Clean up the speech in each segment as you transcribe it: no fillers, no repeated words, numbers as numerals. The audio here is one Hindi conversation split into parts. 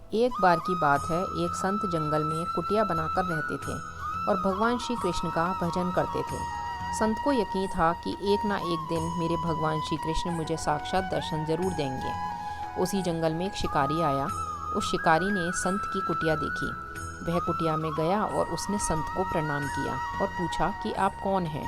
एक बार की बात है, एक संत जंगल में कुटिया बनाकर रहते थे और भगवान श्री कृष्ण का भजन करते थे। संत को यकीन था कि एक ना एक दिन मेरे भगवान श्री कृष्ण मुझे साक्षात दर्शन जरूर देंगे। उसी जंगल में एक शिकारी आया। उस शिकारी ने संत की कुटिया देखी। वह कुटिया में गया और उसने संत को प्रणाम किया और पूछा कि आप कौन हैं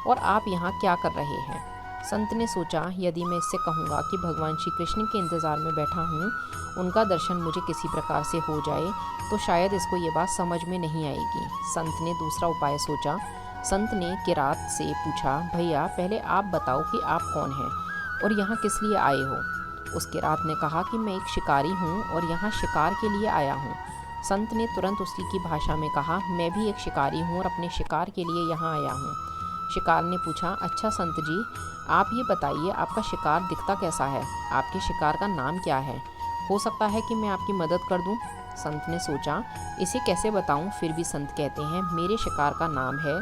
और आप यहाँ क्या कर रहे हैं। संत ने सोचा, यदि मैं इससे कहूँगा कि भगवान श्री कृष्ण के इंतज़ार में बैठा हूँ, उनका दर्शन मुझे किसी प्रकार से हो जाए, तो शायद इसको ये बात समझ में नहीं आएगी। संत ने दूसरा उपाय सोचा। संत ने किरात से पूछा, भैया पहले आप बताओ कि आप कौन हैं और यहाँ किस लिए आए हो। उस किरात ने कहा कि मैं एक शिकारी हूँ और यहाँ शिकार के लिए आया हूँ। संत ने तुरंत उसी की भाषा में कहा, मैं भी एक शिकारी हूँ और अपने शिकार के लिए यहाँ आया हूँ। शिकार ने पूछा, अच्छा संत जी, आप ये बताइए आपका शिकार दिखता कैसा है, आपके शिकार का नाम क्या है, हो सकता है कि मैं आपकी मदद कर दूं। संत ने सोचा, इसे कैसे बताऊं। फिर भी संत कहते हैं, मेरे शिकार का नाम है,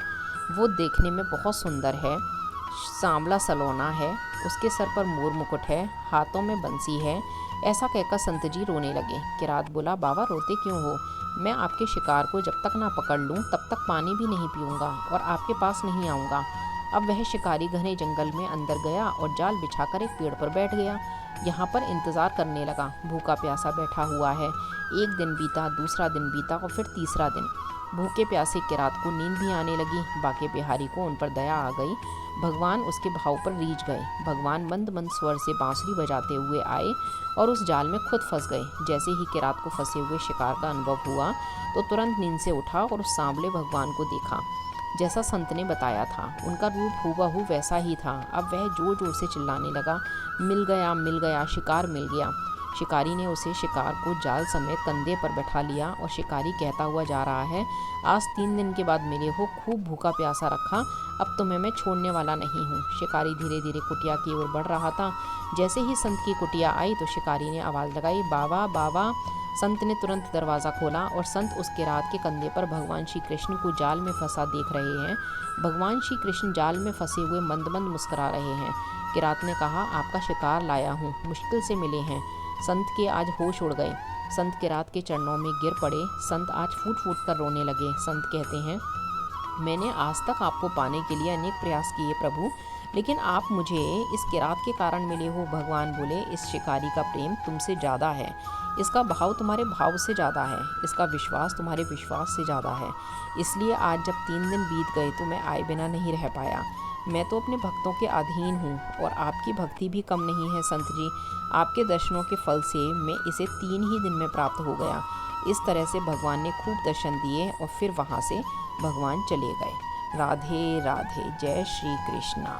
वो देखने में बहुत सुंदर है, सांवला सलोना है, उसके सर पर मोर मुकुट है, हाथों में बंसी है। ऐसा कहकर संत जी रोने लगे। किरात बोला, बाबा रोते क्यों हो, मैं आपके शिकार को जब तक ना पकड़ लूं तब तक पानी भी नहीं पीऊँगा और आपके पास नहीं आऊँगा। अब वह शिकारी घने जंगल में अंदर गया और जाल बिछाकर एक पेड़ पर बैठ गया। यहाँ पर इंतज़ार करने लगा। भूखा प्यासा बैठा हुआ है। एक दिन बीता, दूसरा दिन बीता और फिर तीसरा दिन। भूखे प्यासे किरात को नींद भी आने लगी। बाके बिहारी को उन पर दया आ गई। भगवान उसके भाव पर रीझ गए। भगवान मंद मंद स्वर से बांसुरी बजाते हुए आए और उस जाल में खुद फंस गए। जैसे ही किरात को फंसे हुए शिकार का अनुभव हुआ तो तुरंत नींद से उठा और उस सांवले भगवान को देखा जैसा संत ने बताया था। उनका रूप हूबहू वैसा ही था। अब वह जोर जोर से चिल्लाने लगा, मिल गया, शिकार मिल गया। शिकारी ने उसे शिकार को जाल समेत कंधे पर बैठा लिया और शिकारी कहता हुआ जा रहा है, आज 3 दिन के बाद मिले हो, खूब भूखा प्यासा रखा, अब तुम्हें मैं छोड़ने वाला नहीं हूँ। शिकारी धीरे धीरे कुटिया की ओर बढ़ रहा था। जैसे ही संत की कुटिया आई तो शिकारी ने आवाज़ लगाई, बाबा बाबा। संत ने तुरंत दरवाज़ा खोला और संत उस किरात के कंधे पर भगवान श्री कृष्ण को जाल में फंसा देख रहे हैं। भगवान श्री कृष्ण जाल में फंसे हुए मंद मंद मुस्कुरा रहे हैं। किरात ने कहा, आपका शिकार लाया हूँ, मुश्किल से मिले हैं। संत के आज होश उड़ गए। संत किरात के चरणों में गिर पड़े। संत आज फूट फूट कर रोने लगे। संत कहते हैं, मैंने आज तक आपको पाने के लिए अनेक प्रयास किए प्रभु, लेकिन आप मुझे इस किरात के कारण मिले हो। भगवान बोले, इस शिकारी का प्रेम तुमसे ज़्यादा है, इसका भाव तुम्हारे भाव से ज़्यादा है, इसका विश्वास तुम्हारे विश्वास से ज़्यादा है। इसलिए आज जब 3 दिन बीत गए तो मैं आए बिना नहीं रह पाया। मैं तो अपने भक्तों के अधीन हूँ और आपकी भक्ति भी कम नहीं है संत जी। आपके दर्शनों के फल से मैं इसे 3 ही दिन में प्राप्त हो गया। इस तरह से भगवान ने खूब दर्शन दिए और फिर वहाँ से भगवान चले गए। राधे राधे, जय श्री कृष्णा।